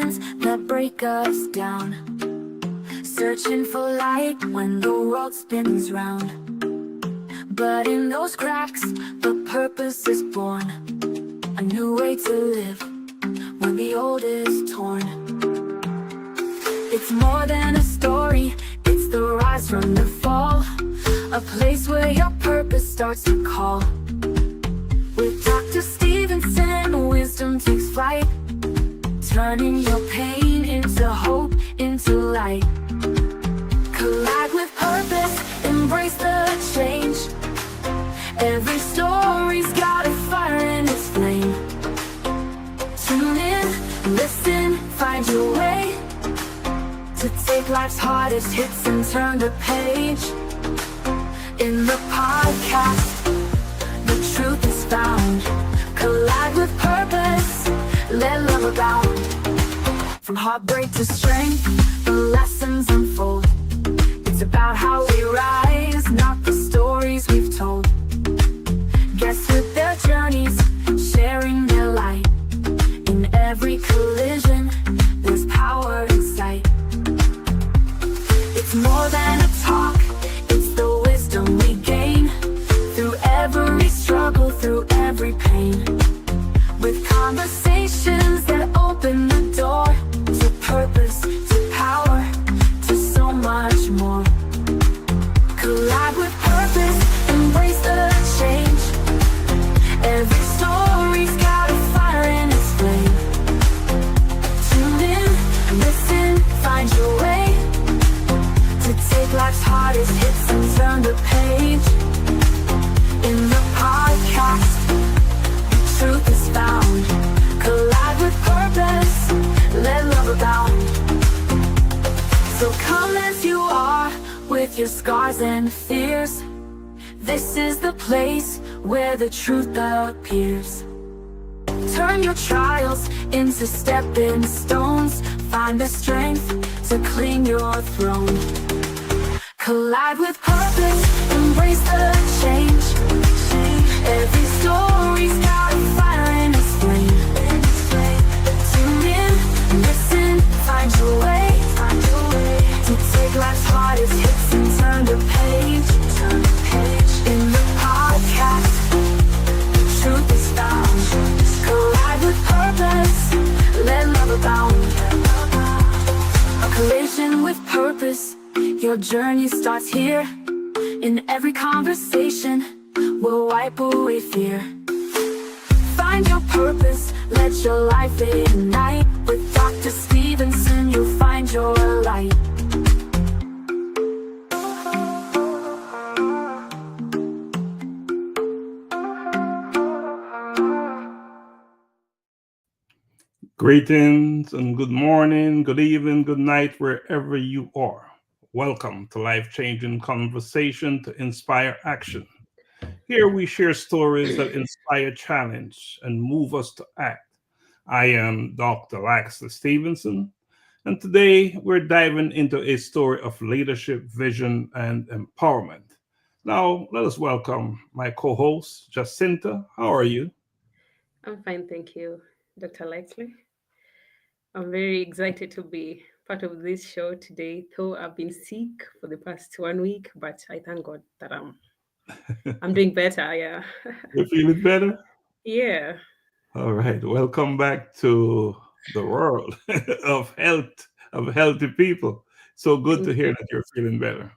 illusions that break us down, searching for light when the world spins round. But in those cracks, the purpose is born, a new way to live when the old is torn. It's more than a story, it's the rise from the fall, a place where your purpose starts to call. With Dr. Stephenson, wisdom takes flight, turning your pain into hope, into light. Collide with purpose, embrace the change. Every story's got a fire in its flame. Tune in, listen, find your way to take life's hardest hits and turn the page. In the podcast, the truth is found. Collide with purpose, let love abound. From heartbreak to strength, the lessons unfold. It's about how we rise, not the stories we've told. Guests with their journeys, sharing their light. In every collision, there's power in sight. It's more than a talk, it's the wisdom we gain through every struggle, through every pain. With conversations that open the door to purpose, to power, to so much more. Collide with purpose, embrace the change. Every story's got a fire in its flame. Tune in, listen, find your way to take life's hardest hits and turn the page. In the podcast, the truth is found. Collide with purpose, let love abound. So come as you are, with your scars and fears. This is the place where the truth appears. Turn your trials into stepping stones. Find the strength to cling your throne. Collide with purpose, embrace the change. Every story's got a fire in its flame. Tune in, listen, find your way to take life's hardest hits and turn the page. In the podcast, the truth is found. Collide with purpose, let love abound. A collision with purpose, your journey starts here. In every conversation, we'll wipe away fear. Find your purpose, let your life ignite. With Dr. Stephenson, you'll find your light. Greetings and good morning, good evening, good night, wherever you are. Welcome to Life-Changing Conversation to Inspire Action. Here we share stories that inspire challenge and move us to act. I am Dr. Laxley Stephenson, and today we're diving into a story of leadership, vision, and empowerment. Now, let us welcome my co-host, Jacinta. How are you? I'm fine, thank you, Dr. Laxley. I'm very excited to be part of this show today, though I've been sick for the past 1 week, but I thank God that I'm doing better, yeah. You feeling better? Yeah. All right. Welcome back to the world of health, of healthy people. So good to hear that you're feeling better.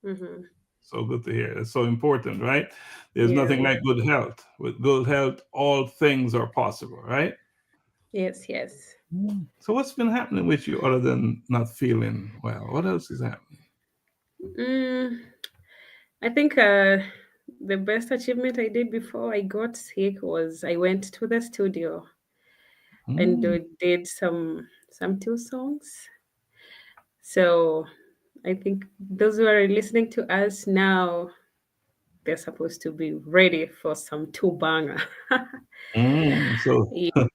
Mm-hmm. So good to hear. It's so important, right? There's Yeah. nothing like good health. With good health, all things are possible, right? Yes, yes. So what's been happening with you other than not feeling well? What else is happening? Mm, I think the best achievement I did before I got sick was I went to the studio and Mm, did some two songs. So I think those who are listening to us now, they're supposed to be ready for some two banger. So Yes.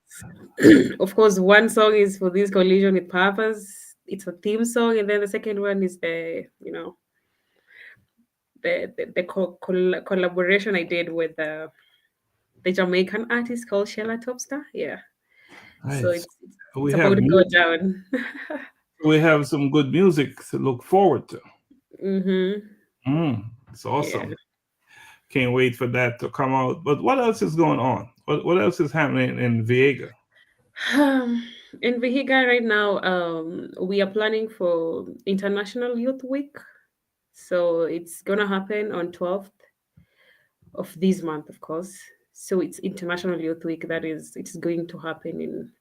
Of course, one song is for this collision with purpose. It's a theme song, and then the second one is the collaboration I did with the Jamaican artist called Shella Topstar. Yeah. So Right. it's We about have to go down. we have some good music to look forward to. Mm-hmm. It's Yeah. awesome. Can't wait for that to come out. But what else is going on? What else is happening in Viega? In Vehiga right now, we are planning for International Youth Week. So it's gonna happen on 12th of this month, of course. So it's International Youth Week. That is, it's going to happen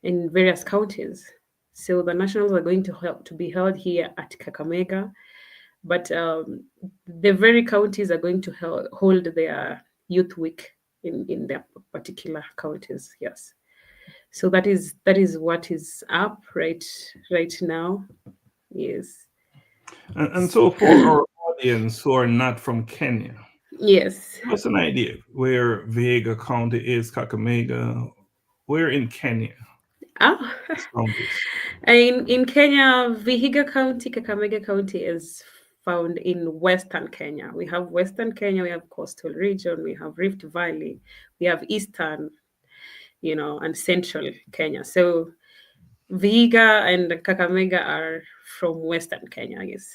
in various counties. So the nationals are going to help to be held here at Kakamega, but the very counties are going to hold their youth week in their particular counties. Yes. So that is what is up right now. Yes. And so for our audience who are not from Kenya, Yes. give us an idea where Viega County is, Kakamega, where in Kenya, Ah, these counties. in Kenya, Vihiga County, Kakamega County is found in Western Kenya. We have Western Kenya, we have Coastal Region, we have Rift Valley, we have Eastern, and Central Kenya. So Vihiga and Kakamega are from Western Kenya, yes.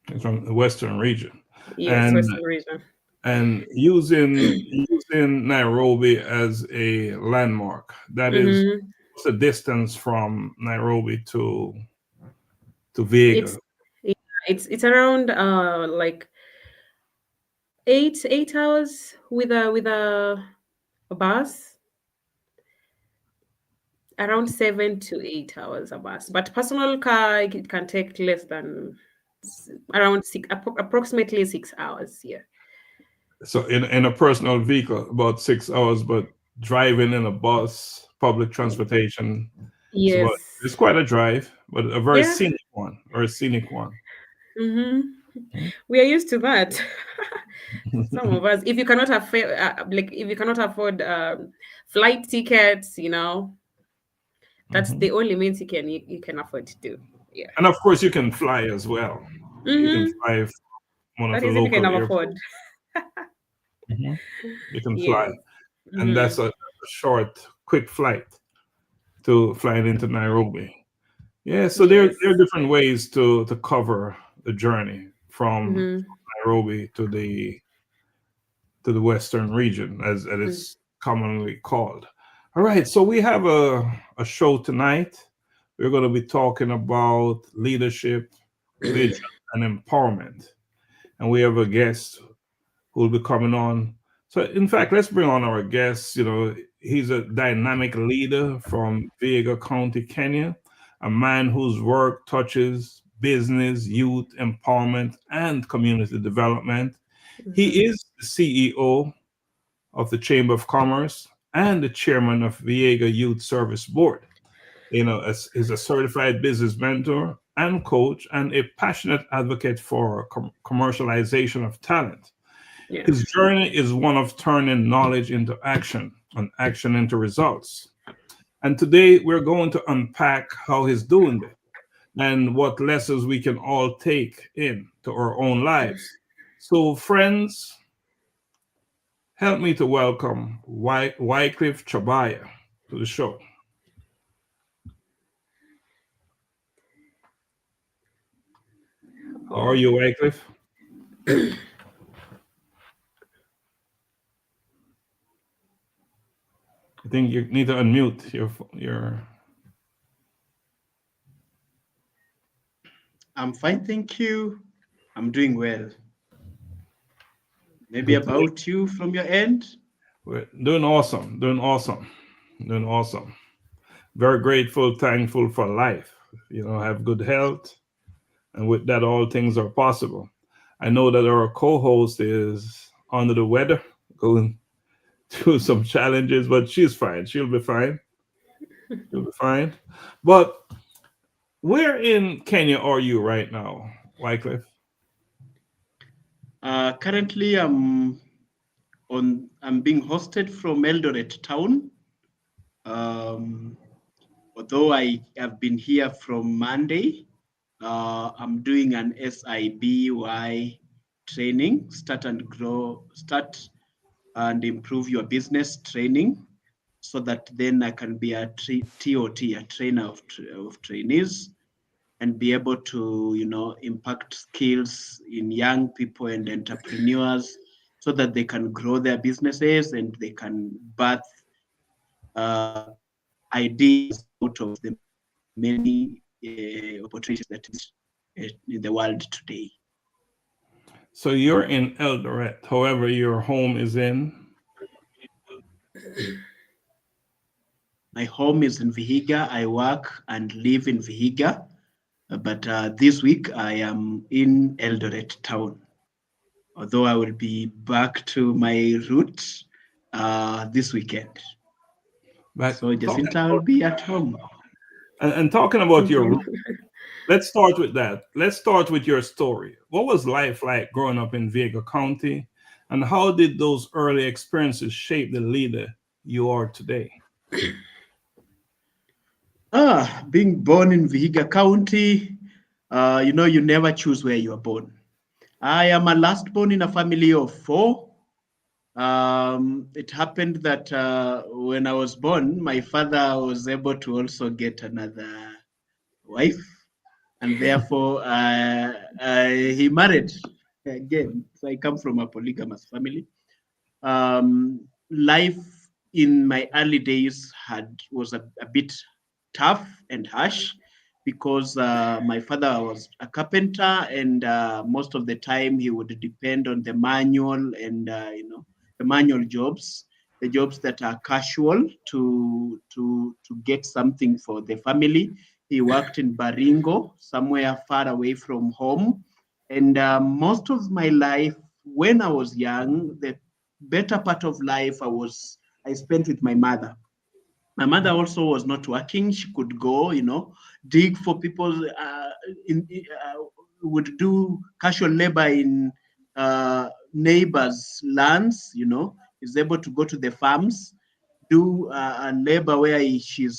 It's from the Western region. Yes, And Western region. and using Nairobi as a landmark, that is Mm-hmm. the distance from Nairobi to It's Viega. yeah, it's around like 8 hours with a bus, around 7 to 8 hours a bus. But personal car, it can take less than around approximately 6 hours. Yeah. So in a personal vehicle, about 6 hours, but driving in a bus, public transportation, Yes. it's quite a drive, but a very Yeah. scenic one, or a scenic one. Mm-hmm. We are used to that. Some of us, if you cannot afford, if you cannot afford flight tickets, that's Mhm. the only means you can afford to do. Yeah. And of course, you can fly as well. You can Mm-hmm. fly from one of That the is if you can local afford. airports. Mhm. You can fly, Yes. and Mm-hmm. that's a short, quick flight to flying into Nairobi. Yeah, so there are Yes. different ways to cover the journey from Mm-hmm. Nairobi to the Western region, as it is commonly called. All right, so we have a show tonight. We're going to be talking about leadership, vision, and empowerment. And we have a guest who will be coming on. So, in fact, let's bring on our guest. He's a dynamic leader from Vihiga County, Kenya, a man whose work touches business, youth empowerment, and community development. Mm-hmm. He is the CEO of the Chamber of Commerce and the chairman of Vehiga Youth Service Board. Is a certified business mentor and coach and a passionate advocate for commercialization of talent. Yeah. His journey is one of turning knowledge into action and action into results. And today we're going to unpack how he's doing it and what lessons we can all take into our own lives. So, friends, help me to welcome Wycliffe Chabaya to the show. How are Oh. you, Wycliffe? I think you need to unmute your. I'm fine, thank you. I'm doing well. Maybe Good to hear. about you from your end? We're doing awesome, doing awesome, doing awesome. Very grateful, thankful for life. Have good health, and with that, all things are possible. I know that our co-host is under the weather, going through some challenges, but she's fine. She'll be fine. She'll be fine. But where in Kenya are you right now, Wycliffe? Currently, I'm being hosted from Eldoret town. Um, Although I have been here from Monday, I'm doing an SIBY training, start and improve your business training. so that then I can be a TOT, a trainer of trainees, and be able to, impact skills in young people and entrepreneurs so that they can grow their businesses and they can birth ideas out of the many opportunities that is in the world today. So you're in Eldoret, however, your home is in? My home is in Vehiga. I work and live in Vehiga, but this week I am in Eldoret town. Although I will be back to my roots this weekend. But So Jacinta will be at home. And talking about your roots, let's start with that. Let's start with your story. What was life like growing up in Vehiga County, and how did those early experiences shape the leader you are today? Being born in Vehiga County, you never choose where you are born. I am a last born in a family of 4. It happened that when I was born, my father was able to also get another wife, and therefore he married again. So I come from a polygamous family. Life in my early days was a bit tough and harsh because my father was a carpenter, and most of the time he would depend on the manual and the manual jobs, the jobs that are casual to get something for the family. He worked in Baringo, somewhere far away from home, and most of my life when I was young, the better part of life I spent with my mother. My mother also was not working. She could go, dig for people, would do casual labor in neighbors' lands, is able to go to the farms, do a labor where she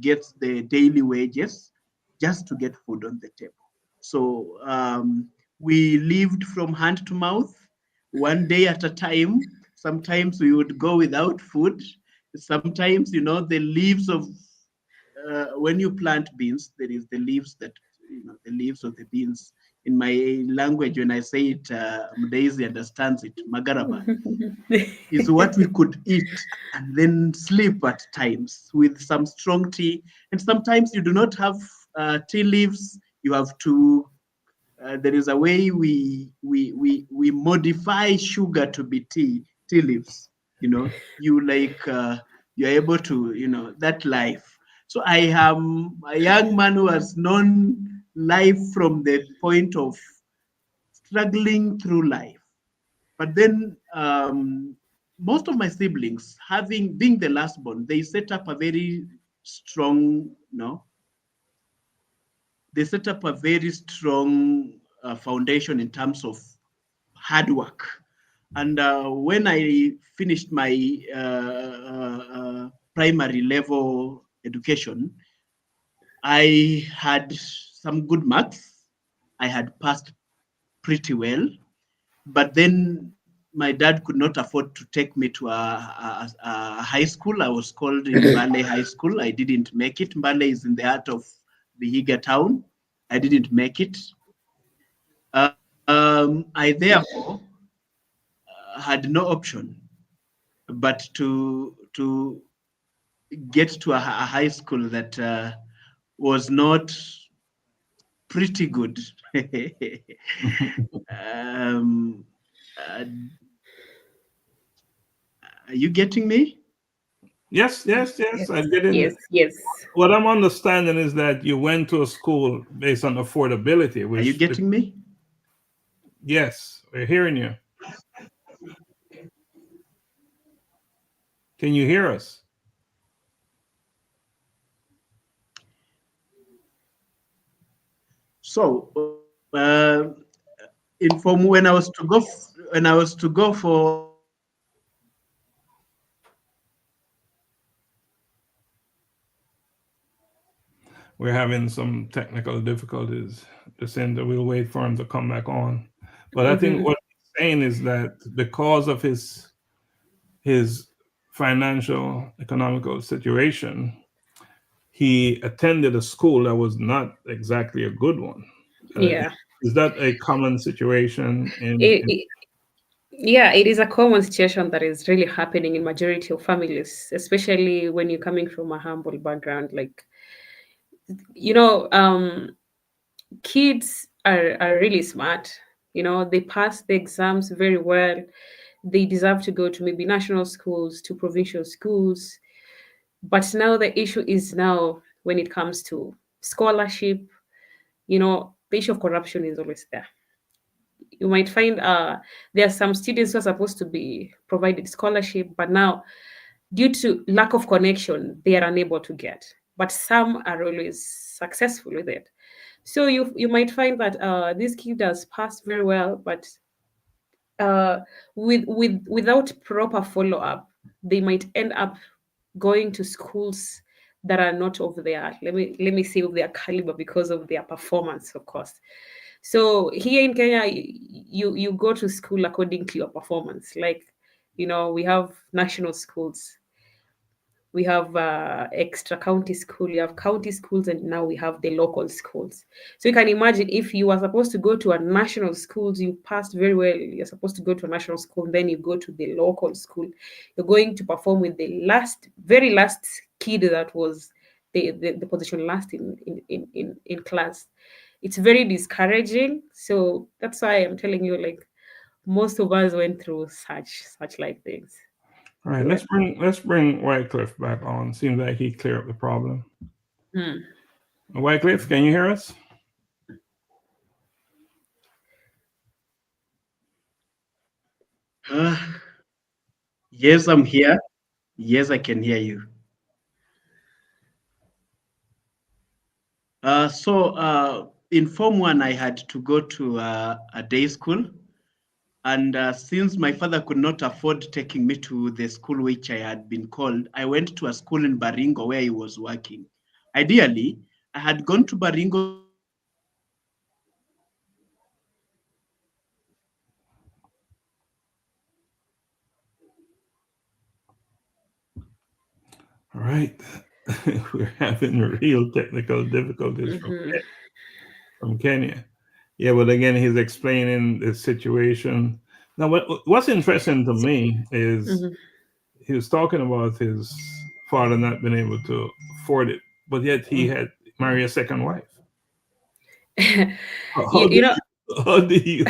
gets the daily wages just to get food on the table. So we lived from hand to mouth, one day at a time. Sometimes we would go without food. Sometimes, the leaves of when you plant beans, there is the leaves the leaves of the beans. In my language, when I say it, Mudeizi understands it. Magaraba is what we could eat and then sleep at times with some strong tea. And sometimes you do not have tea leaves. You have to. There is a way we modify sugar to be tea leaves. You're able to that life. So I am a young man who has known life from the point of struggling through life. But then most of my siblings, being the last born, they set up a very strong, they set up a very strong foundation in terms of hard work. And when I finished my primary level education, I had some good marks. I had passed pretty well, but then my dad could not afford to take me to a high school. I was called in Mbale High School. I didn't make it. Mbale is in the heart of Vehiga town. I didn't make it. I therefore had no option but to get to a high school that was not pretty good. Are you getting me? Yes. I'm getting it. Yes. What I'm understanding is that you went to a school based on affordability. Are you getting me? Yes, we're hearing you. Can you hear us? So, inform when I was to go for. We're having some technical difficulties. Jacinta, we'll wait for him to come back on. But I think what he's saying is that because of his financial, economical situation, he attended a school that was not exactly a good one. Yeah. Is that a common situation It, it, yeah, it is a common situation that is really happening in majority of families, especially when you're coming from a humble background. Like, you know, kids are really smart. They pass the exams very well. They deserve to go to maybe national schools, to provincial schools. But now the issue is now when it comes to scholarship, the issue of corruption is always there. You might find there are some students who are supposed to be provided scholarship, but now due to lack of connection, they are unable to get. But some are always successful with it. So you might find that this kid has passed very well, but without proper follow up, they might end up going to schools that are not of their let me say of their caliber because of their performance, of course. So here in Kenya, you go to school according to your performance. Like, we have national schools, we have extra county school, you have county schools, and now we have the local schools. So you can imagine if you are supposed to go to a national schools, you passed very well, you're supposed to go to a national school, then you go to the local school, you're going to perform with the very last kid that was the position last in class. It's very discouraging. So that's why I'm telling you, like, most of us went through such like things. All right, Yeah. let's bring Wycliffe back on. Seems like he cleared up the problem. Wycliffe, can you hear us? Yes, I'm here. Yes, I can hear you. In Form 1, I had to go to a day school. And since my father could not afford taking me to the school which I had been called, I went to a school in Baringo where he was working. Ideally, I had gone to Baringo. All right. We're having real technical difficulties from Kenya. Yeah, but again, he's explaining the situation. Now, what's interesting to me is he was talking about his father not being able to afford it, but yet he had married a second wife. How do how do you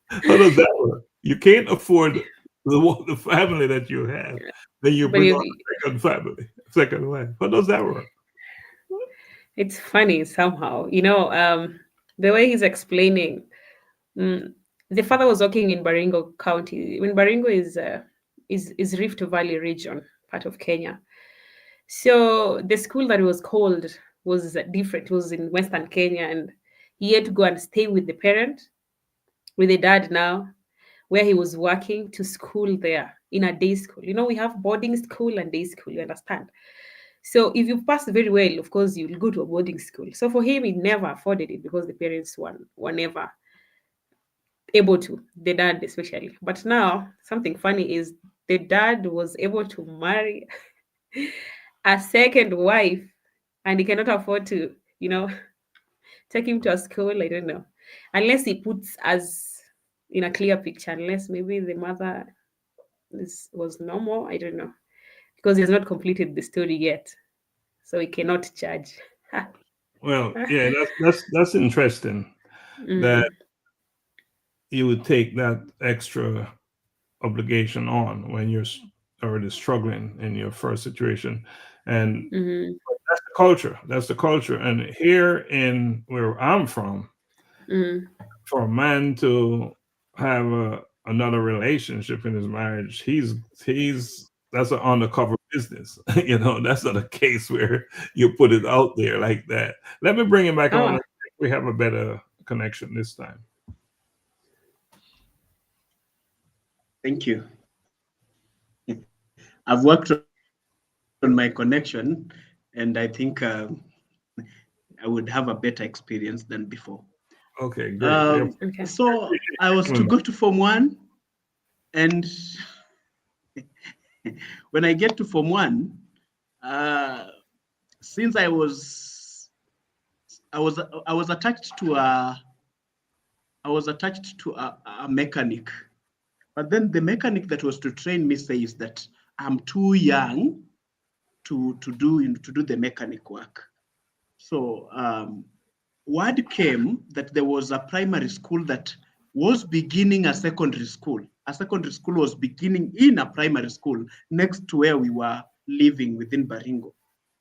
how does that work? You can't afford the family that you have, then you But bring on a second family, second wife. How does that work? it's funny somehow, the way he's explaining. The father was working in Baringo County. When Baringo is Rift Valley region, part of Kenya. So the school that was called was different. It was in Western Kenya, and he had to go and stay with the parent, with the dad now, where he was working, to school there in a day school. We have boarding school and day school, you understand? So if you pass very well, of course, you'll go to a boarding school. So for him, he never afforded it because the parents were never able to, the dad especially. But now, something funny is the dad was able to marry a second wife, and he cannot afford to, take him to a school. I don't know. Unless he puts us in a clear picture, unless maybe the mother was normal. I don't know. Because he has not completed the story yet. So he cannot judge. Well, yeah, that's interesting that you would take that extra obligation on when you're already struggling in your first situation, and that's the culture. That's the culture. And here in where I'm from, for a man to have another relationship in his marriage, he's that's an undercover business. That's not a case where you put it out there like that. Let me bring him back on. I think we have a better connection this time. Thank you. I've worked on my connection, and I think I would have a better experience than before. Okay, great. So I was to go to Form 1, and when I get to Form 1, since I was attached to a mechanic, but then the mechanic that was to train me says that I'm too young to do the mechanic work. So word came that there was a primary school that was beginning a secondary school. A secondary school was beginning in a primary school next to where we were living within Baringo.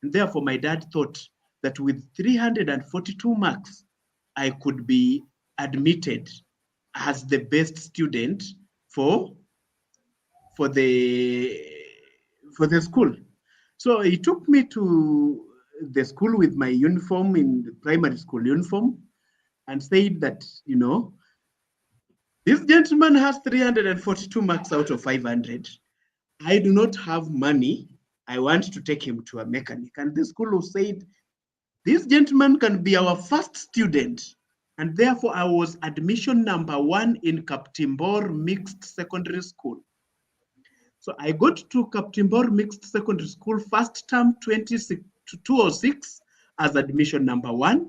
And therefore, my dad thought that with 342 marks, I could be admitted as the best student for the school. So he took me to the school with my uniform, in the primary school uniform, and said that, this gentleman has 342 marks out of 500. I do not have money. I want to take him to a mechanic. And the school said, this gentleman can be our first student. And therefore, I was admission number 1 in Kaptimbor Mixed Secondary School. So I got to Kaptimbor Mixed Secondary School first term 2006 as admission number 1.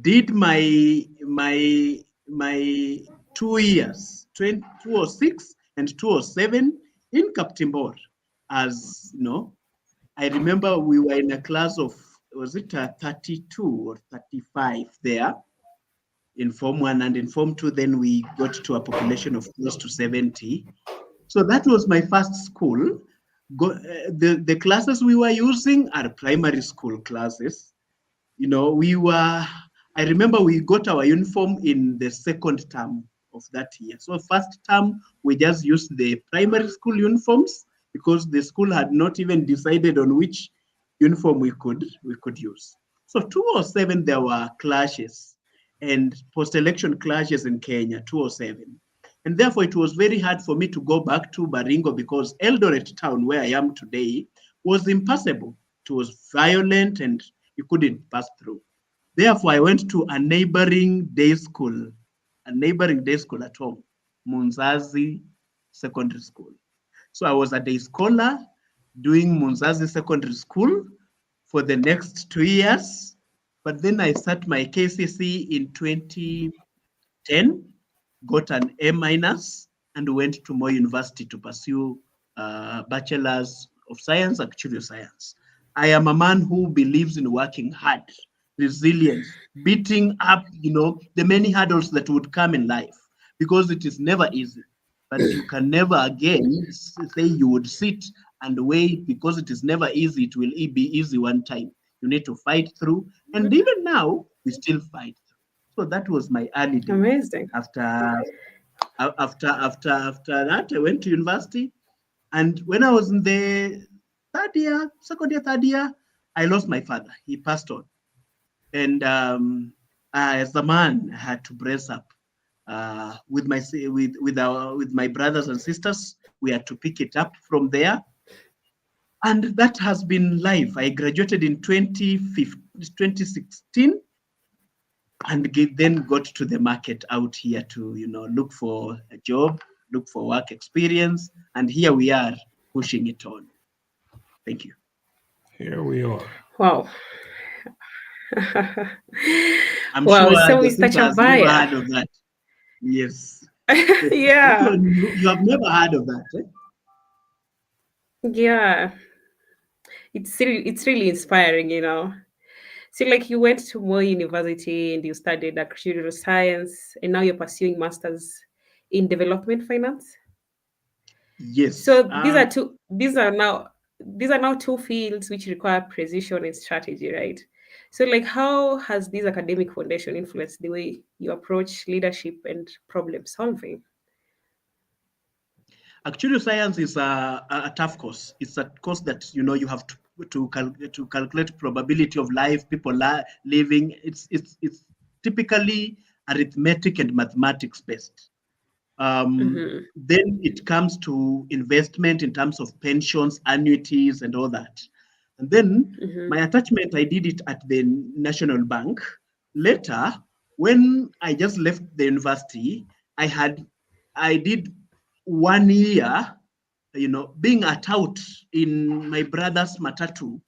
Did my 2 years, 2006 and 2007 in Kaptimbor. As I remember we were in a class of, was it 32 or 35 there in Form 1, and in Form 2 then we got to a population of close to 70. So that was my first school. The classes we were using are primary school classes. I remember we got our uniform in the second term of that year. So first term, we just used the primary school uniforms because the school had not even decided on which uniform we could use. So 2007, there were clashes and post-election clashes in Kenya, 2007. And therefore, it was very hard for me to go back to Baringo because Eldoret town, where I am today, was impassable. It was violent and you couldn't pass through. Therefore, I went to a neighboring day school at home, Mudeizi Secondary School. So I was a day scholar doing Mudeizi Secondary School for the next 2 years. But then I sat my KCC in 2010, got an A- and went to Moi University to pursue Bachelor's of Science, Actuarial Science. I am a man who believes in working hard, resilience, beating up, the many hurdles that would come in life, because it is never easy. But you can never again say you would sit and wait, because it is never easy. It will be easy one time. You need to fight through. And even now, we still fight through. So that was my early days. Amazing. After that, I went to university. And when I was in the second year, third year, I lost my father. He passed on. And as a man, I had to brace up with my brothers and sisters. We had to pick it up from there. And that has been life. I graduated in 2016 and then got to the market out here to, look for a job, look for work experience. And here we are pushing it on. Thank you. Here we are. Wow. I'm Wow, sure so Mr. Jacinta has never Chabaya. heard of that. Yes. Yeah. You have never heard of that, eh? Yeah. It's really inspiring, So like you went to Moi University and you studied actuarial science, and now you're pursuing masters in development finance. Yes. So these are now two fields which require precision and strategy, right? So like how has this academic foundation influenced the way you approach leadership and problem solving? Actuarial science is a tough course. It's a course that you have to calculate probability of life, people living. It's typically arithmetic and mathematics based. Then it comes to investment in terms of pensions, annuities, and all that. And then my attachment, I did it at the National Bank. Later, when I just left the university, I did 1 year being a tout in my brother's matatu.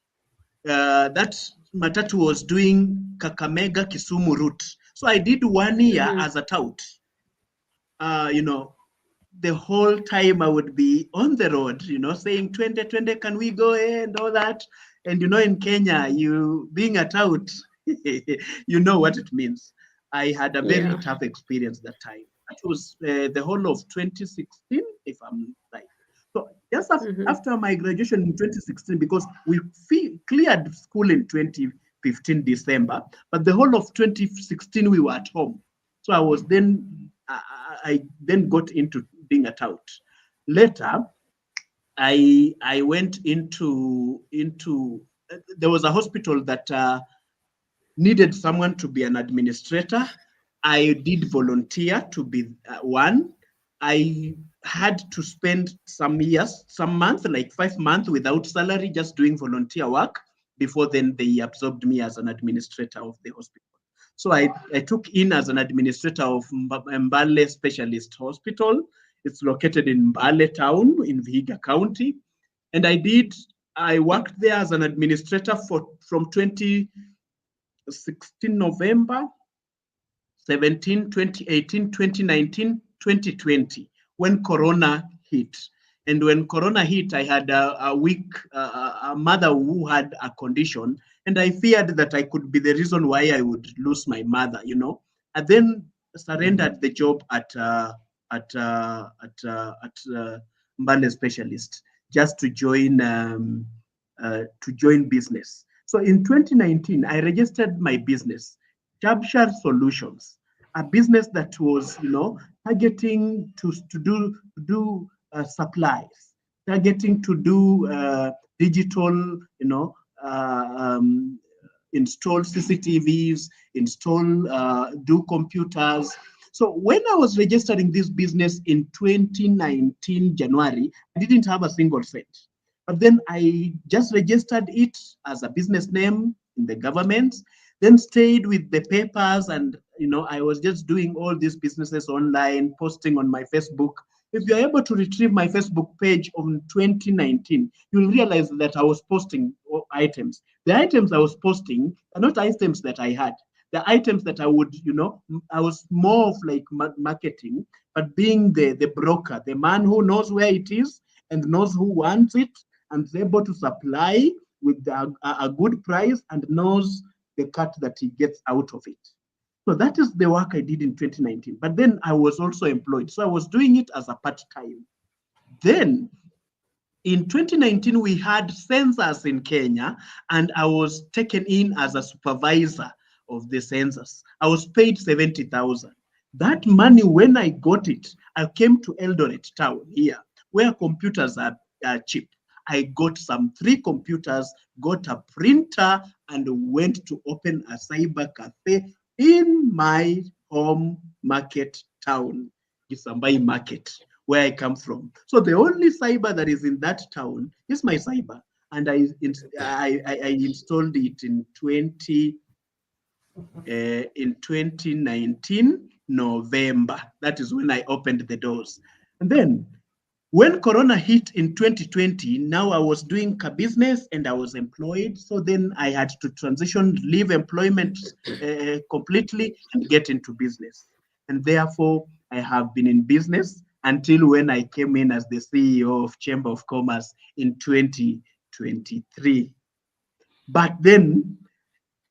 That matatu was doing Kakamega Kisumu route. So I did 1 year as a tout. The whole time I would be on the road, saying 2020, can we go and all that? And in Kenya, you being a tout, you know what it means. I had a very tough experience that time. That was the whole of 2016, if I'm right. So just after my graduation in 2016, because we cleared school in 2015 December, but the whole of 2016 we were at home. So I was then I then got into being a tout. Later, I went into there was a hospital that needed someone to be an administrator. I did volunteer to be one. I had to spend some months, like 5 months without salary, just doing volunteer work before then they absorbed me as an administrator of the hospital. So I took in as an administrator of Mbale Specialist Hospital. It's located in Mbale town in Vehiga County. And I worked there as an administrator from 2016 November, 17, 2018, 2019, 2020, when Corona hit. And when Corona hit, I had a mother who had a condition, and I feared that I could be the reason why I would lose my mother, I then surrendered the job at Mbale Specialist just to join business. So in 2019, I registered my business, Shabshar Solutions, a business that was, targeting to do supplies, targeting to do digital, install CCTVs, do computers. So when I was registering this business in 2019 January, I didn't have a single cent. But then I just registered it as a business name in the government, then stayed with the papers, and I was just doing all these businesses online, posting on my Facebook. If you're able to retrieve my Facebook page on 2019, you'll realize that I was posting items. The items I was posting are not items that I had. The items that I would, I was more of like marketing, but being the broker, the man who knows where it is and knows who wants it and is able to supply with a good price and knows the cut that he gets out of it. So that is the work I did in 2019. But then I was also employed. So I was doing it as a part-time. Then in 2019, we had census in Kenya, and I was taken in as a supervisor of the census. I was paid 70,000. That money, when I got it, I came to Eldoret town here, where computers are cheap. I got 3 computers, got a printer, and went to open a cyber cafe in my home market town, Isambai Market, where I come from. So the only cyber that is in that town is my cyber, and I installed it in 2019 November. That is when I opened the doors. And then when Corona hit in 2020, now I was doing a business and I was employed. So then I had to transition, leave employment completely and get into business. And therefore, I have been in business until when I came in as the CEO of Chamber of Commerce in 2023. But then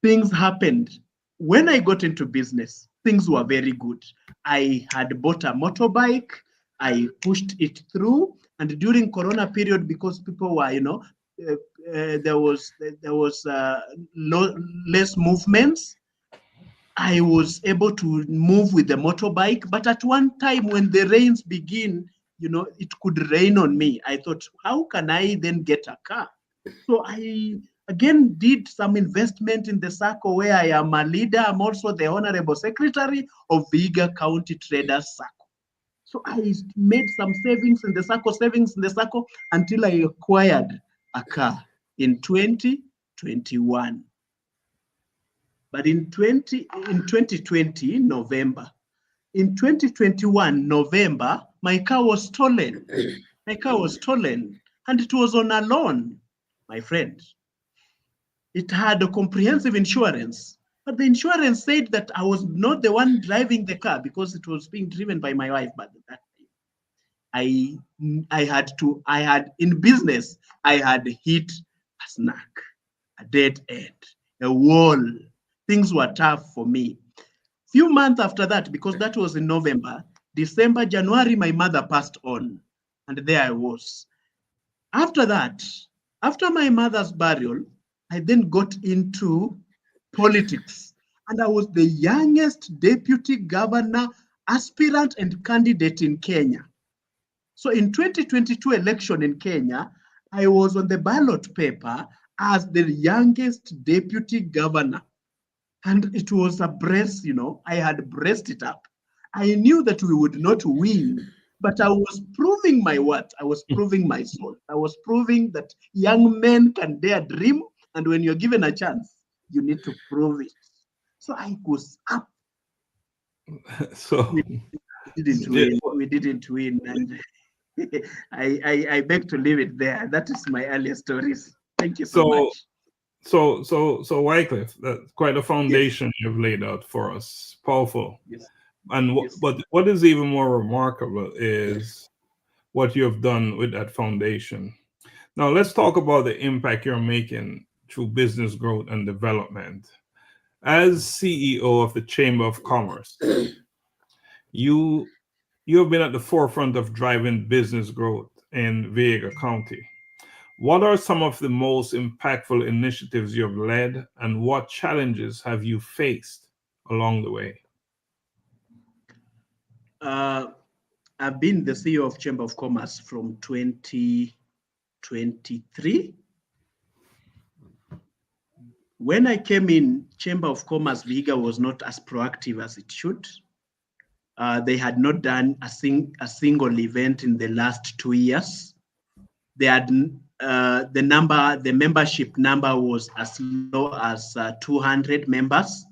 things happened. When I got into business, things were very good. I had bought a motorbike. I pushed it through, and during Corona period, because people were, there was less movements, I was able to move with the motorbike. But at one time, when the rains begin, it could rain on me. I thought, how can I then get a car? So I again did some investment in the SACCO, where I am a leader. I'm also the honorable secretary of Vehiga County Traders SACCO. So I made some savings in the SACCO, until I acquired a car in 2021. But in 2020, November, in 2021, November, my car was stolen. My car was stolen, and it was on a loan, my friend. It had a comprehensive insurance, but the insurance said that I was not the one driving the car because it was being driven by my wife. But that I had in business, I had hit a snack, a dead end, a wall. Things were tough for me. Few months after that, because that was in November, December, January, my mother passed on, and there I was. After that, after my mother's burial, I then got into politics, and I was the youngest deputy governor aspirant and candidate in Kenya. So in 2022 election in Kenya, I was on the ballot paper as the youngest deputy governor. And it was a brace, I had braced it up. I knew that we would not win, but I was proving my what? I was proving my soul. I was proving that young men can dare dream, and when you're given a chance, you need to prove it. So I was up. So We didn't win, and I beg to leave it there. That is my earlier stories. Thank you so much. So Wycliffe, that's quite a foundation you've laid out for us. Powerful. Yes. And but what is even more remarkable is what you have done with that foundation. Now let's talk about the impact you're making through business growth and development. As CEO of the Chamber of Commerce, you have been at the forefront of driving business growth in Vehiga County. What are some of the most impactful initiatives you have led, and what challenges have you faced along the way? I've been the CEO of Chamber of Commerce from 2023. When I came in, Chamber of Commerce Vehiga was not as proactive as it should. They had not done a single event in the last 2 years. They had the membership number was as low as 200 members.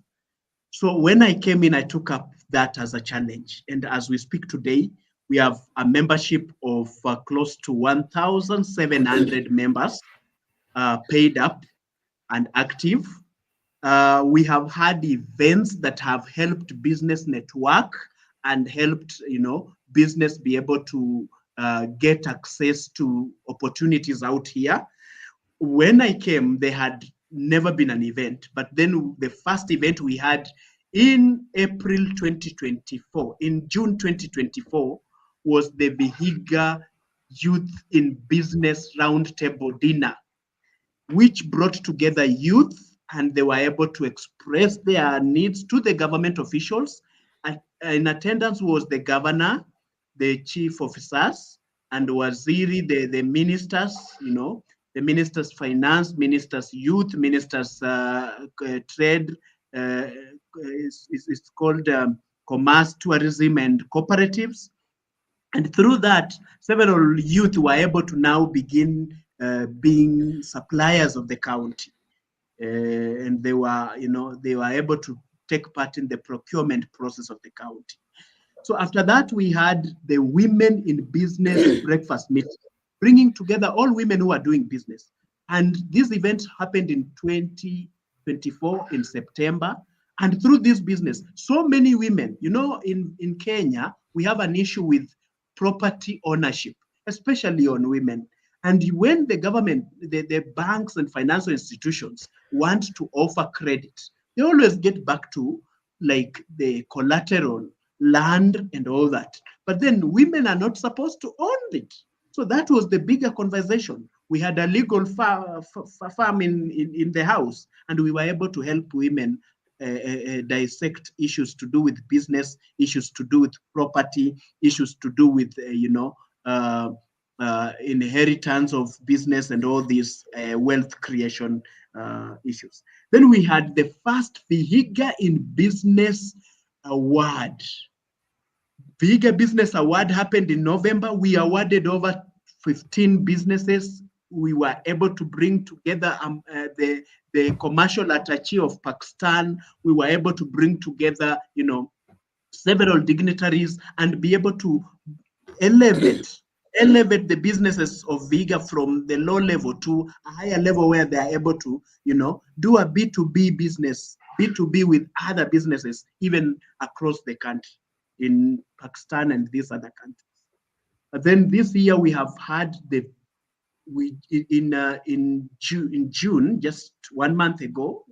So when I came in, I took up that as a challenge. And as we speak today, we have a membership of close to 1,700 members paid up and active. We have had events that have helped business network and helped, business be able to get access to opportunities out here. When I came, they had never been an event, but then the first event we had in April 2024, in June 2024, was the Vehiga Youth in Business Roundtable Dinner, which brought together youth, and they were able to express their needs to the government officials. And in attendance was the governor, the chief officers, and Waziri, the ministers, the ministers finance, ministers youth, ministers trade, it's called commerce, tourism, and cooperatives. And through that, several youth were able to now begin being suppliers of the county. And they were able to take part in the procurement process of the county. So after that, we had the Women in Business Breakfast Meeting, bringing together all women who are doing business. And this event happened in 2024 in September. And through this business, so many women, in Kenya, we have an issue with property ownership, especially on women. And when the government, the banks and financial institutions want to offer credit, they always get back to like the collateral, land, and all that. But then women are not supposed to own it. So that was the bigger conversation. We had a legal firm in the house, and we were able to help women dissect issues to do with business, issues to do with property, issues to do with, inheritance of business and all these wealth creation issues. Then we had the first Vehiga in Business Award. Vehiga Business Award happened in November. We awarded over 15 businesses. We were able to bring together the commercial attaché of Pakistan. We were able to bring together, several dignitaries and be able to elevate elevate the businesses of Vehiga from the low level to a higher level where they are able to, do a B2B business, B2B with other businesses, even across the country, in Pakistan and these other countries. But then this year we have had in June, just 1 month ago,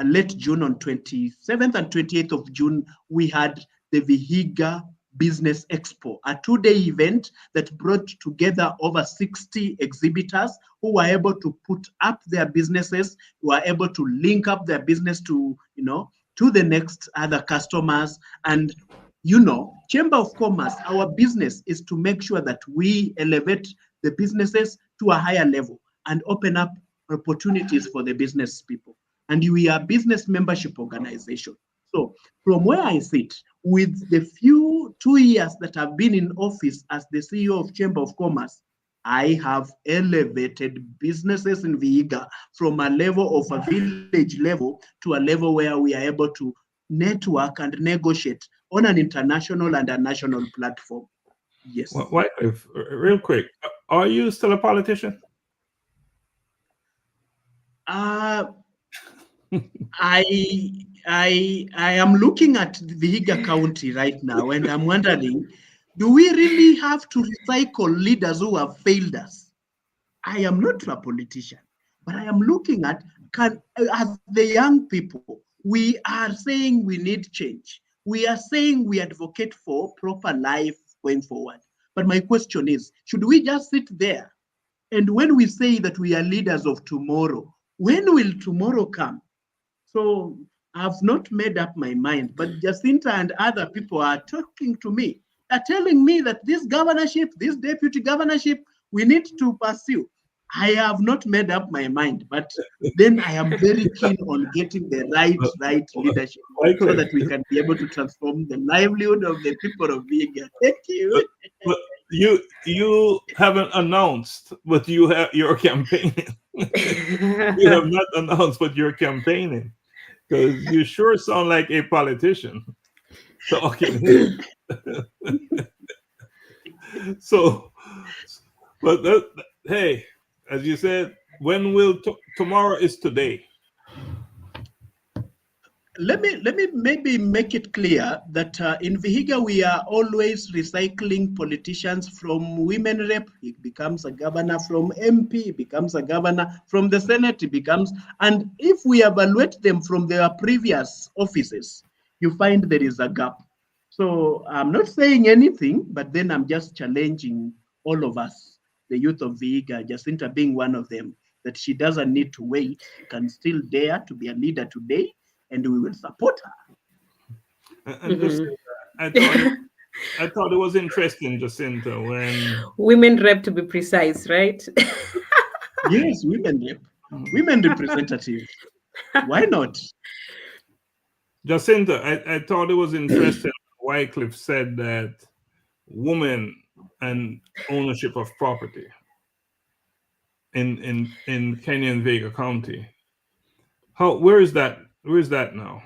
late June, on 27th and 28th of June, we had the Vehiga Business Expo, a 2-day event that brought together over 60 exhibitors who were able to put up their businesses, who were able to link up their business to the next other customers. And Chamber of Commerce, our business is to make sure that we elevate the businesses to a higher level and open up opportunities for the business people. And we are a business membership organization. So from where I sit, with the few 2 years that I've been in office as the CEO of Chamber of Commerce, I have elevated businesses in Vehiga from a level of a village level to a level where we are able to network and negotiate on an international and a national platform. Yes. Well, Wycliffe, real quick, are you still a politician? I am looking at Vehiga County right now, and I'm wondering, do we really have to recycle leaders who have failed us? I am not a politician, but I am looking at, as the young people, we are saying we need change. We are saying we advocate for proper life going forward. But my question is, should we just sit there? And when we say that we are leaders of tomorrow, when will tomorrow come? So I've not made up my mind, but Jacinta and other people are talking to me, are telling me that this governorship, this deputy governorship, we need to pursue. I have not made up my mind, but then I am very keen on getting the right leadership so that we can be able to transform the livelihood of the people of Vehiga. Thank you. But you haven't announced, but you're campaigning. You have not announced, but you're campaigning, because you sure sound like a politician talking here. So, but hey, as you said, when will tomorrow is today? Let me maybe make it clear that in Vehiga we are always recycling politicians. From women rep, it becomes a governor. From MP, it becomes a governor. From the Senate, it becomes. And if we evaluate them from their previous offices, you find there is a gap. So I'm not saying anything, but then I'm just challenging all of us, the youth of Vehiga, Jacinta being one of them, that she doesn't need to wait. She can still dare to be a leader today, and we will support her. And just, I thought it was interesting, Jacinta, when women rep, to be precise, right? Yes, women rep, women representatives. Why not? Jacinta, I thought it was interesting. Wycliffe said that women and ownership of property in Kenya and Vehiga County. Where is that? Where is that now?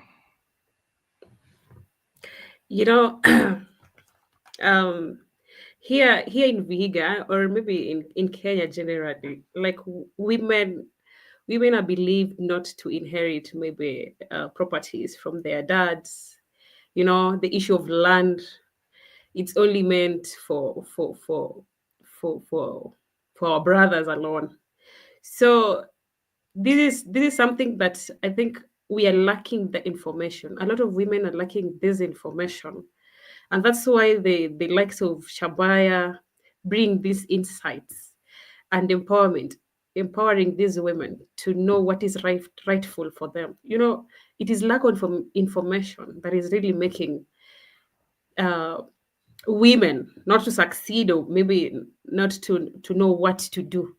Here in Vehiga, or maybe in Kenya generally, like women are believed not to inherit maybe properties from their dads. The issue of land, it's only meant for our brothers alone. So this is something that I think we are lacking the information. A lot of women are lacking this information. And that's why the likes of Chabaya bring these insights and empowering these women to know what is rightful for them. It is lack of information that is really making women not to succeed, or maybe not to know what to do.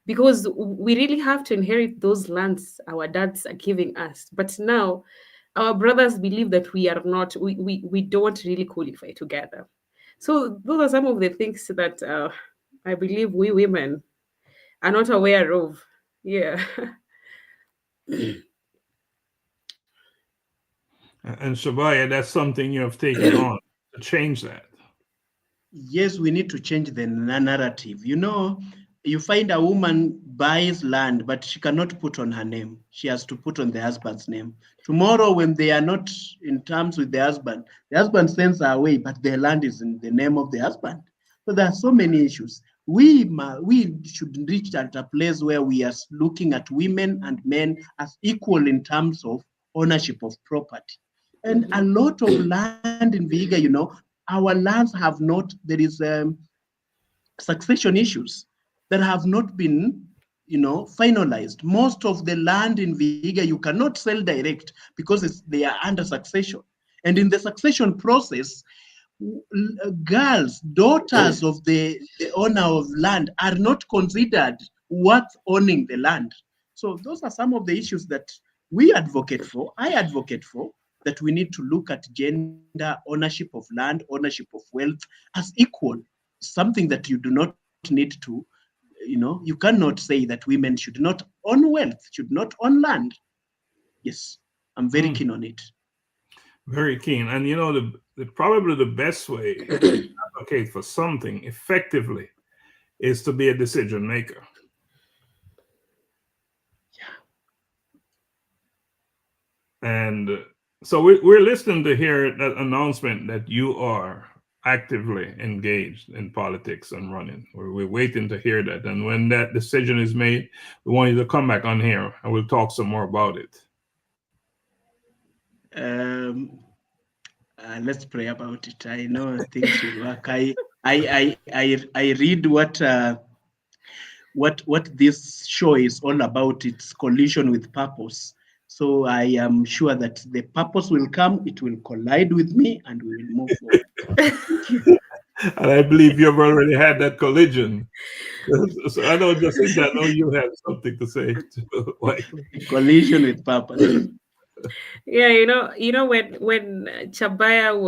Because we really have to inherit those lands our dads are giving us. But now our brothers believe that we don't really qualify together. So those are some of the things that I believe we women are not aware of. Yeah. And Chabaya, that's something you have taken on to change that. Yes, we need to change the narrative. You know, you find a woman buys land, but she cannot put on her name. She has to put on the husband's name. Tomorrow, when they are not in terms with the husband sends her away, but the land is in the name of the husband. So there are so many issues. We should reach at a place where we are looking at women and men as equal in terms of ownership of property. And a lot of land in Vihiga, you know, our lands have not, there is succession issues that have not been, you know, finalized. Most of the land in Vihiga, you cannot sell direct because they are under succession. And in the succession process, girls, daughters of the owner of land are not considered worth owning the land. So those are some of the issues that we advocate for, I advocate for, that we need to look at gender, ownership of land, ownership of wealth as equal, something that you do not need to, you know, you cannot say that women should not own wealth, should not own land. Yes, I'm very keen on it. Very keen. And you know, probably the best way to advocate for something effectively is to be a decision maker. Yeah. And so we're listening to hear that announcement that you are actively engaged in politics and running. We're waiting to hear that. And when that decision is made, we want you to come back on here and we'll talk some more about it. Let's pray about it. I know things will work. I read what this show is all about. It's collision with purpose. So I am sure that the purpose will come, it will collide with me, and we will move forward. And I believe you've already had that collision. So I know, Jacinta, I know you have something to say. Collision with purpose. Yeah, you know when Chabaya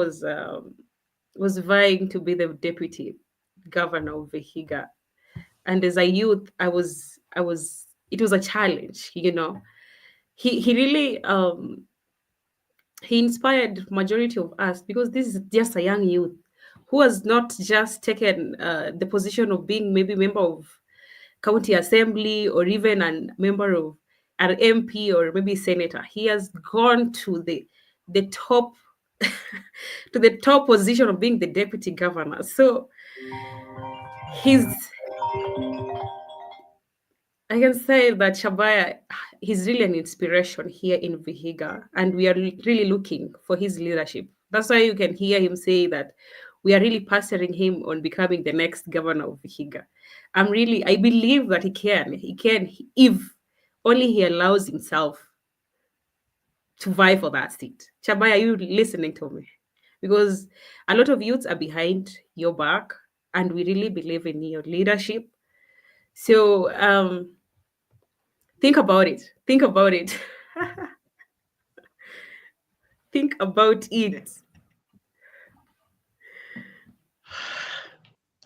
was vying to be the deputy governor of Vehiga, and as a youth, it was a challenge. You know, he really he inspired majority of us, because this is just a young youth who has not just taken the position of being maybe member of county assembly or even a member of an MP or maybe senator. He has gone to the top to the top position of being the deputy governor. So I can say that Chabaya, he's really an inspiration here in Vehiga, and we are really looking for his leadership. That's why you can hear him say that we are really pastoring him on becoming the next governor of Vehiga. I believe that he can if only he allows himself to vie for that seat. Chabaya, are you listening to me? Because a lot of youths are behind your back, and we really believe in your leadership. So think about it. Think about it. Think about it.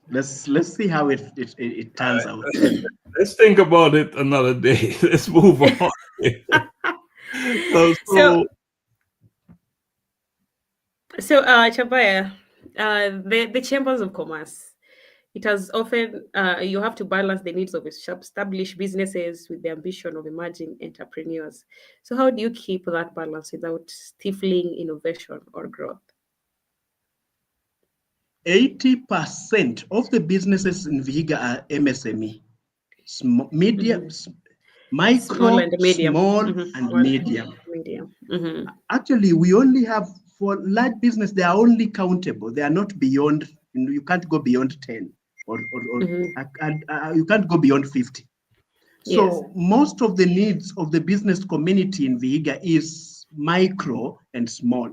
Let's see how it turns out. Let's think about it another day. Let's move on. So Chabaya, the chambers of commerce, it has often you have to balance the needs of established businesses with the ambition of emerging entrepreneurs. So how do you keep that balance without stifling innovation or growth? 80% of the businesses in Vihiga are MSME, medium, micro, small and medium. Mm-hmm. Actually, we only have, for large business, they are only countable. They are not beyond, you can't go beyond 10 or you can't go beyond 50. So yes. Most of the needs of the business community in Vihiga is micro and small.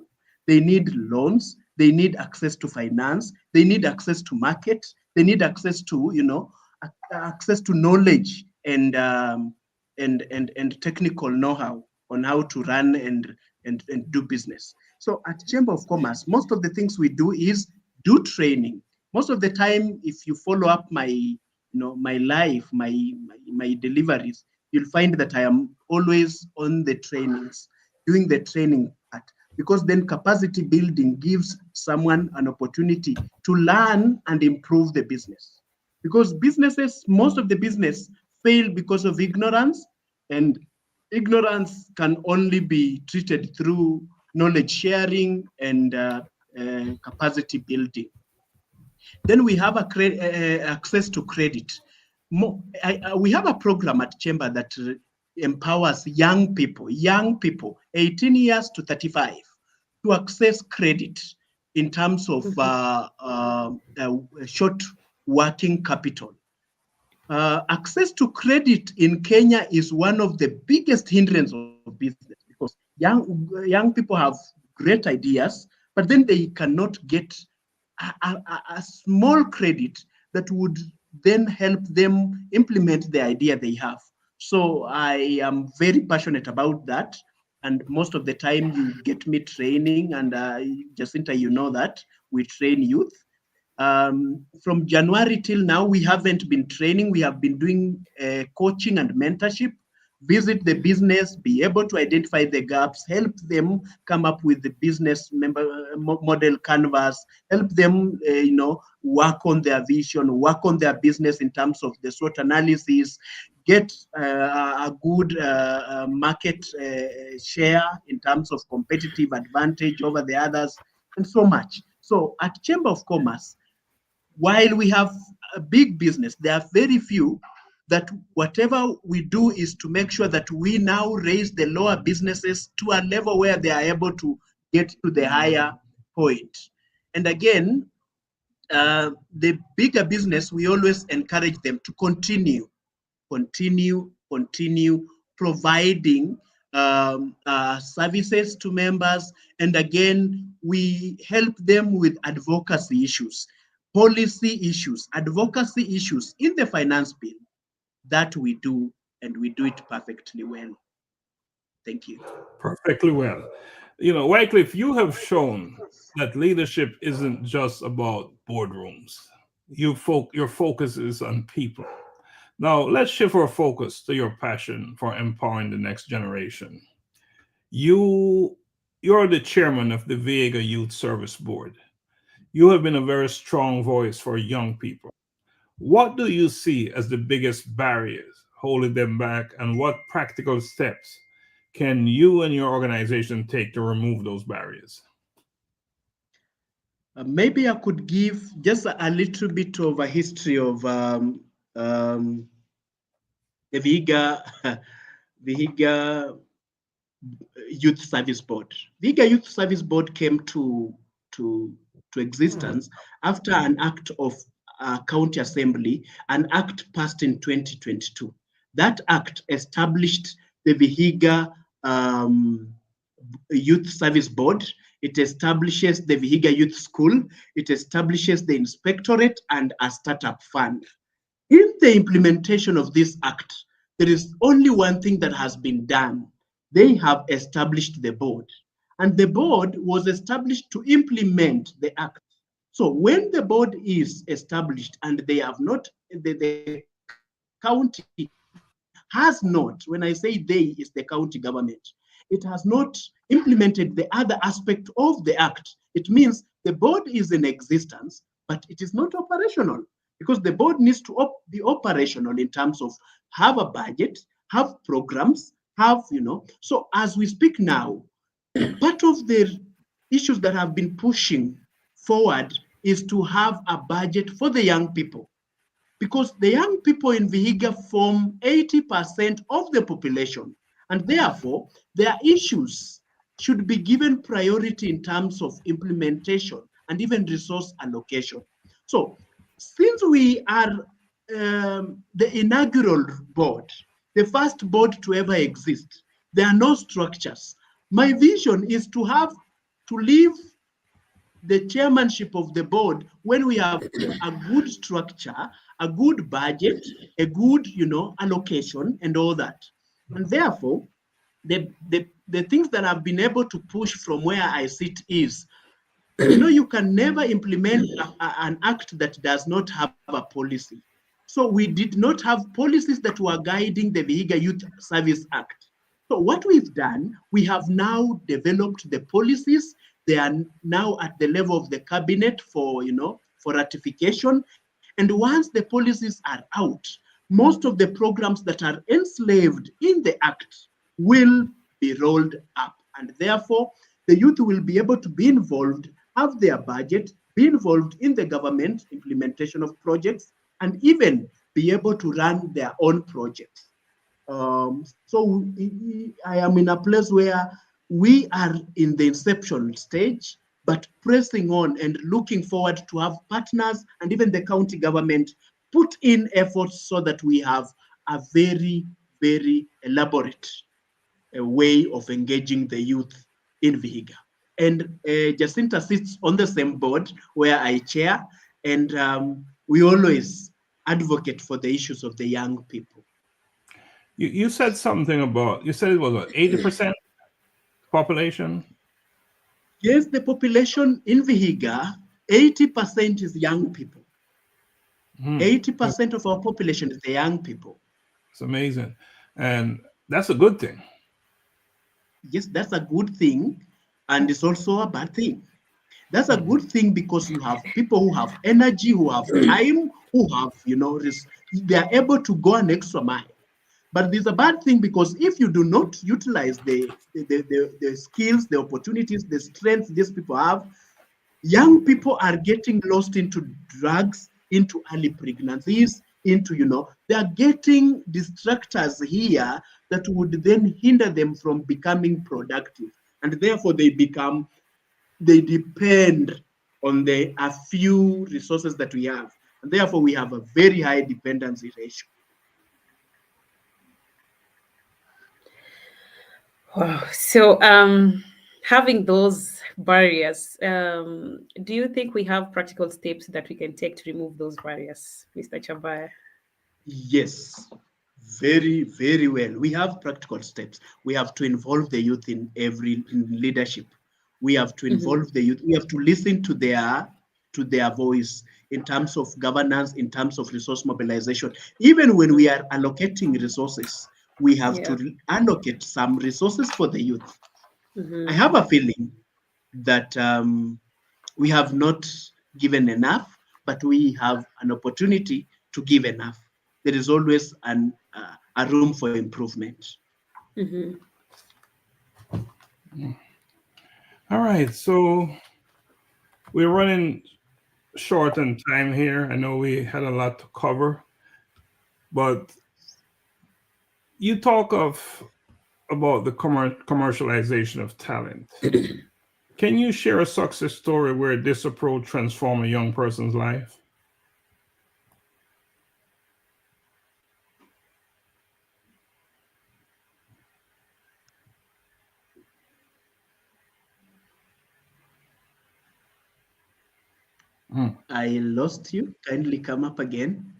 They need loans. They need access to finance. They need access to market. They need access to, access to knowledge and technical know-how on how to run and do business. So at Chamber of Commerce, most of the things we do is do training. Most of the time, if you follow up my life, my deliveries, you'll find that I am always on the trainings, doing the training part. because then capacity building gives someone an opportunity to learn and improve the business. Because businesses, most of the business fail because of ignorance, and ignorance can only be treated through knowledge sharing and capacity building. Then we have access to credit. We have a program at Chamber that empowers young people, 18 years to 35, to access credit in terms of short working capital. Access to credit in Kenya is one of the biggest hindrances of business, because young people have great ideas, but then they cannot get a small credit that would then help them implement the idea they have. So I am very passionate about that. And most of the time you get me training, and Jacinta, you know that we train youth. From January till now, we haven't been training. We have been doing coaching and mentorship. Visit the business, be able to identify the gaps, help them come up with the business model canvas, help them, work on their vision, work on their business in terms of the SWOT analysis, get a good market share in terms of competitive advantage over the others, and so much. So at Chamber of Commerce, while we have a big business, there are very few that whatever we do is to make sure that we now raise the lower businesses to a level where they are able to get to the higher point. And again, the bigger business, we always encourage them to continue providing services to members. And again, we help them with advocacy issues, policy issues, advocacy issues in the finance bill. That we do, and we do it perfectly well. Thank you. Perfectly well. Wycliffe, you have shown that leadership isn't just about boardrooms. Your focus is on people. Now, let's shift our focus to your passion for empowering the next generation. You're the chairman of the Vehiga Youth Service Board. You have been a very strong voice for young people. What do you see as the biggest barriers holding them back, and what practical steps can you and your organization take to remove those barriers? Maybe I could give just a little bit of a history of the Vehiga Youth Service Board. Vehiga Youth Service Board came to existence after an act of County Assembly, an act passed in 2022. That act established the Vehiga Youth Service Board. It establishes the Vehiga Youth School. It establishes the Inspectorate and a startup fund. In the implementation of this act, there is only one thing that has been done. They have established the board, and the board was established to implement the act. So when the board is established and they have not, the county has not, when I say they, is the county government, it has not implemented the other aspect of the act. It means the board is in existence, but it is not operational, because the board needs to be operational in terms of have a budget, have programs, have, So as we speak now, part of the issues that have been pushing forward is to have a budget for the young people, because the young people in Vehiga form 80% of the population, and therefore their issues should be given priority in terms of implementation and even resource allocation. So since we are the inaugural board, the first board to ever exist, there are no structures. My vision is to leave the chairmanship of the board when we have a good structure, a good budget, a good, allocation and all that. And therefore, the things that I've been able to push from where I sit is, you can never implement an act that does not have a policy. So we did not have policies that were guiding the Vehiga Youth Service Act. So what we've done, we have now developed the policies. They are now at the level of the cabinet for, for ratification. And once the policies are out, most of the programs that are enslaved in the Act will be rolled up. And therefore, the youth will be able to be involved, have their budget, be involved in the government implementation of projects, and even be able to run their own projects. So I am in a place where we are in the inception stage, but pressing on and looking forward to have partners and even the county government put in efforts so that we have a very, very elaborate way of engaging the youth in Vehiga. And Jacinta sits on the same board where I chair, and we always advocate for the issues of the young people. You said something about, you said it was what, 80% population? Yes, the population in Vehiga, 80% is young people. 80% of our population is the young people. It's amazing. And that's a good thing. Yes, that's a good thing. And it's also a bad thing. That's a good thing because you have people who have energy, who have time, who have, they are able to go an extra mile. But there's a bad thing because if you do not utilize the skills, the opportunities, the strengths these people have, young people are getting lost into drugs, into early pregnancies, into, they are getting distractors here that would then hinder them from becoming productive. And therefore they depend on a few resources that we have. And therefore we have a very high dependency ratio. Wow. So having those barriers, do you think we have practical steps that we can take to remove those barriers, Mr. Chabaya? Yes, very, very well. We have practical steps. We have to involve the youth in leadership. We have to involve the youth. We have to listen to their voice in terms of governance, in terms of resource mobilization. Even when we are allocating resources, we have to allocate some resources for the youth. I have a feeling that we have not given enough, but we have an opportunity to give enough. There is always a room for improvement. All right, so we're running short on time here. I know we had a lot to cover, but you talk about the commercialization of talent. Can you share a success story where this approach transformed a young person's life? I lost you. Kindly come up again.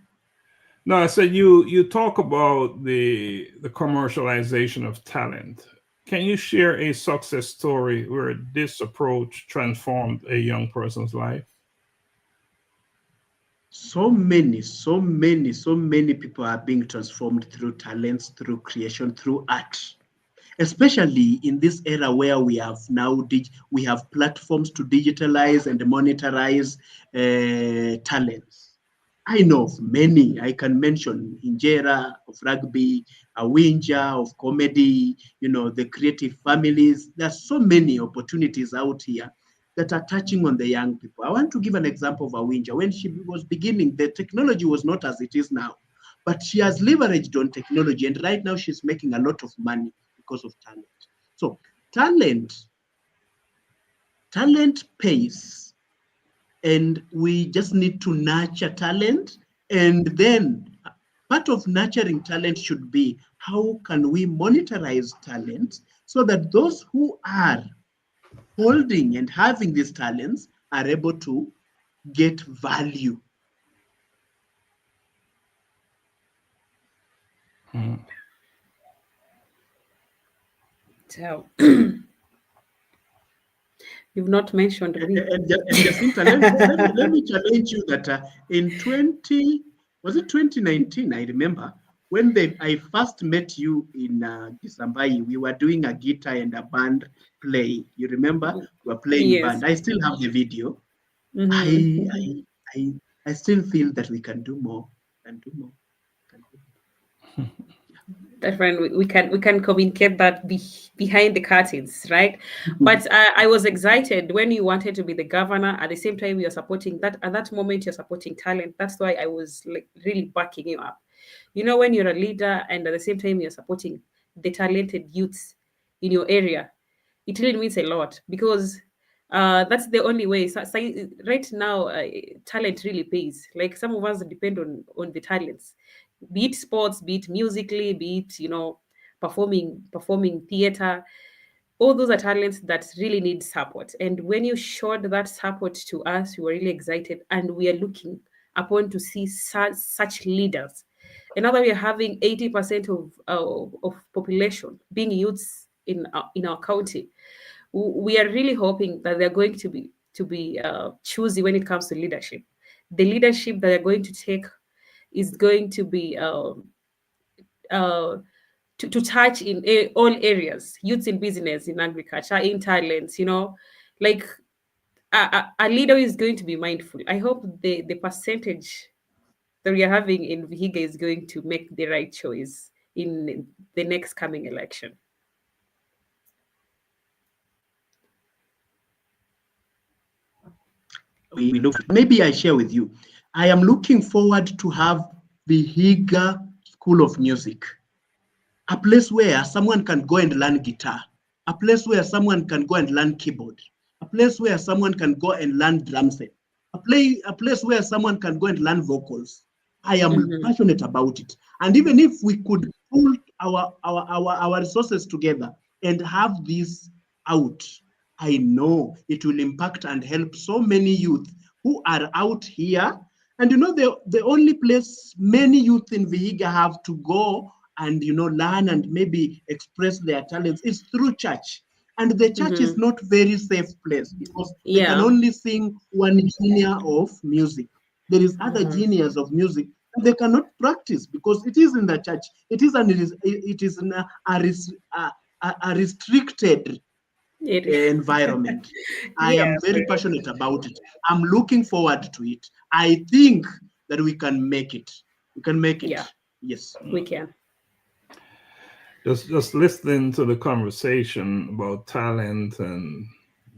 No, I said you talk about the commercialization of talent. Can you share a success story where this approach transformed a young person's life? So many people are being transformed through talents, through creation, through art. Especially in this era where we have now we have platforms to digitalize and monetize talents. I know of many. I can mention Injera of rugby, Awinja of comedy, the creative families. There's so many opportunities out here that are touching on the young people. I want to give an example of Awinja. When she was beginning, the technology was not as it is now, but she has leveraged on technology, and right now she's making a lot of money because of talent. So talent pays, and we just need to nurture talent. And then part of nurturing talent should be, how can we monetize talent so that those who are holding and having these talents are able to get value. So you've not mentioned me. And Jacinta, let me challenge you that in 2019, I remember, when I first met you in Kisambai, we were doing a guitar and a band play. You remember? We were playing Yes. band. I still have the video. Mhm. I still feel that we can do more. Can do more. Can do more. That's when we can communicate that behind the curtains, right? But I was excited when you wanted to be the governor. At the same time, you're supporting that. At that moment, you're supporting talent. That's why I was like really backing you up. You know, when you're a leader and at the same time you're supporting the talented youths in your area, it really means a lot because that's the only way. Right now, talent really pays. Like some of us depend on the talents, be it sports, be it musically, be it performing theater. All those are talents that really need support. And when you showed that support to us, we were really excited, and we are looking upon to see such leaders. And now that we are having 80% of population being youths in our county, we are really hoping that they're going to be choosy when it comes to leadership. The leadership that they're going to take is going to be uh, to touch in all areas, youths in business, in agriculture, in talents, like a leader is going to be mindful. I hope the percentage that we are having in Vihiga is going to make the right choice in the next coming election. We look. Maybe I share with you. I am looking forward to have Vehiga School of Music, a place where someone can go and learn guitar, a place where someone can go and learn keyboard, a place where someone can go and learn drum set, a place where someone can go and learn vocals. I am passionate about it. And even if we could pull our resources together and have this out, I know it will impact and help so many youth who are out here. And the only place many youth in Vihiga have to go and learn and maybe express their talents is through church. And the church is not very safe place because they can Yeah. only sing one genre of music. There is other genres of music and they cannot practice because it is in the church. It is a restricted environment. I Yeah. am very passionate about it. I'm looking forward to it. I think that we can make it. We can make it. Yeah. Yes. We can. Just listening to the conversation about talent and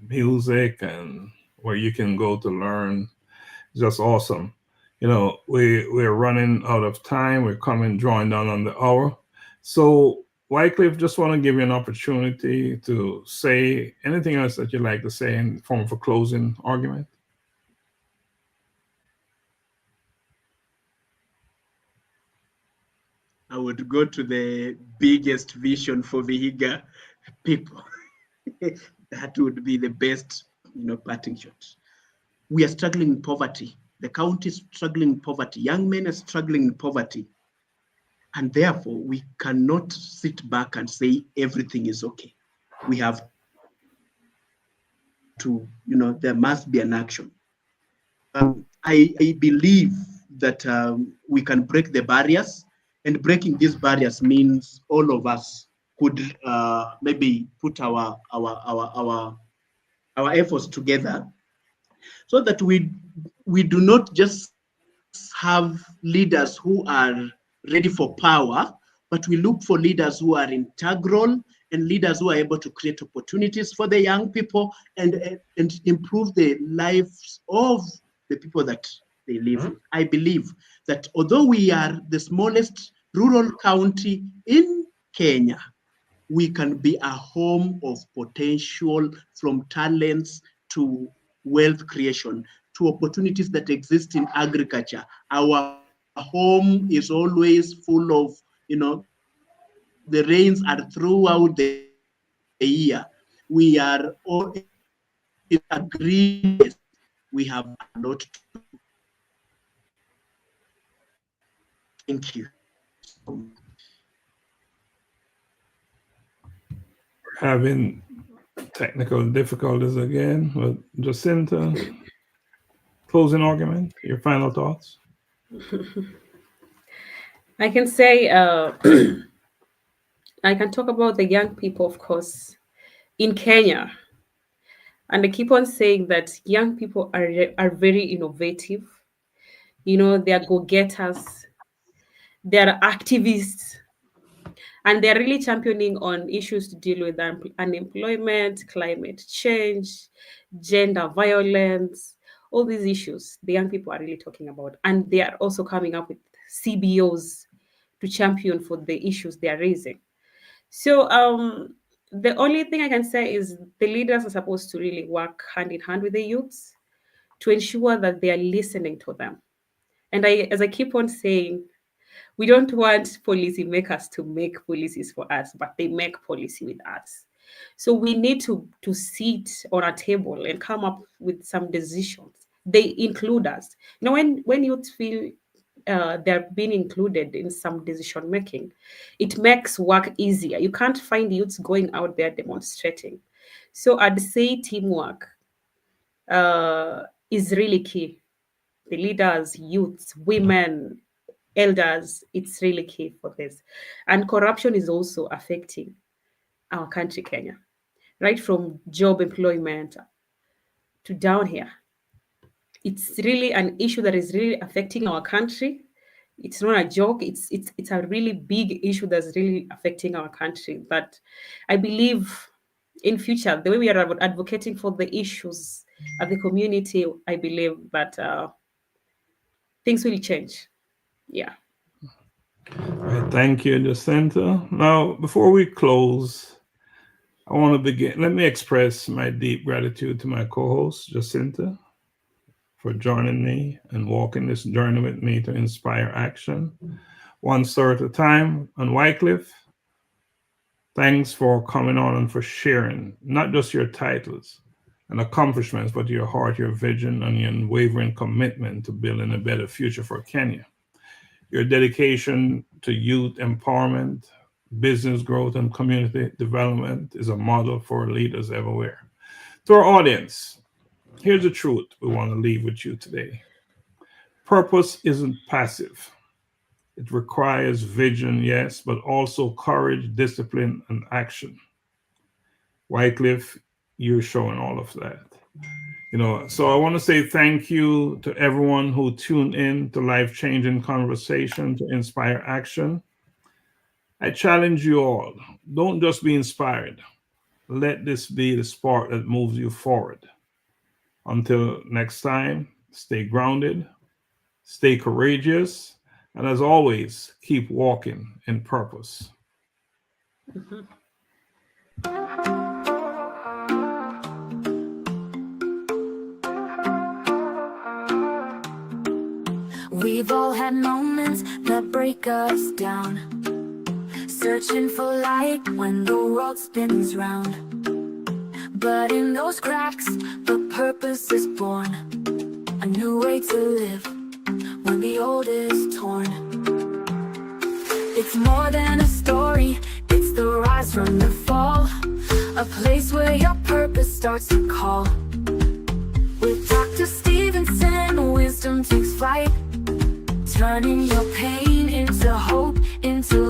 music and where you can go to learn, just awesome. We're running out of time. We're drawing down on the hour. So Wycliffe, just want to give you an opportunity to say anything else that you'd like to say in form of a closing argument. I would go to the biggest vision for Vehiga people. That would be the best, parting shot. We are struggling in poverty. The county is struggling in poverty. Young men are struggling in poverty. And therefore, we cannot sit back and say everything is okay. We have to, there must be an action. I believe that we can break the barriers, and breaking these barriers means all of us could maybe put our efforts together, so that we do not just have leaders who are ready for power, but we look for leaders who are integral and leaders who are able to create opportunities for the young people and improve the lives of the people that they live with. I believe that although we are the smallest rural county in Kenya, we can be a home of potential, from talents to wealth creation, to opportunities that exist in agriculture. Our home is always full of, the rains are throughout the year. We are all in agreement. We have a lot to do. Thank you. Having technical difficulties again, but Jacinta, closing argument, your final thoughts. I can say I can talk about the young people, of course, in Kenya. And I keep on saying that young people are very innovative. You know, they are go-getters, they are activists, and they're really championing on issues to deal with unemployment, climate change, gender violence, all these issues the young people are really talking about. And they are also coming up with CBOs to champion for the issues they are raising. So the only thing I can say is the leaders are supposed to really work hand in hand with the youths to ensure that they are listening to them. And as I keep on saying, we don't want policy makers to make policies for us, but they make policy with us. So we need to sit on a table and come up with some decisions. They include us. You know, when youth feel they're being included in some decision making, it makes work easier. You can't find youths going out there demonstrating. So I'd say teamwork is really key. The leaders, youths, women, elders, it's really key for this. And corruption is also affecting our country, Kenya, right from job employment to down here. It's really an issue that is really affecting our country. It's not a joke. It's a really big issue that's really affecting our country. But I believe in future, the way we are advocating for the issues of the community, I believe that things will change. Yeah. All right, thank you, Jacinta. Now, before we close, I want to begin. Let me express my deep gratitude to my co-host, Jacinta, for joining me and walking this journey with me to inspire action, one story at a time. And Wycliffe, thanks for coming on and for sharing not just your titles and accomplishments, but your heart, your vision, and your unwavering commitment to building a better future for Kenya. Your dedication to youth empowerment, business growth, and community development is a model for leaders everywhere. To our audience, here's the truth we want to leave with you today. Purpose isn't passive. It requires vision, yes, but also courage, discipline, and action. Wycliffe, you're showing all of that. So I want to say thank you to everyone who tuned in to Life-Changing Conversation to Inspire Action. I challenge you all, don't just be inspired. Let this be the spark that moves you forward. Until next time, stay grounded, stay courageous, and as always, keep walking in purpose. Mm-hmm. We've all had moments that break us down, searching for light when the world spins round. But in those cracks, the purpose is born, a new way to live when the old is torn. It's more than a story, it's the rise from the fall, a place where your purpose starts to call. With Dr. Stephenson, wisdom takes flight, turning your pain into hope, into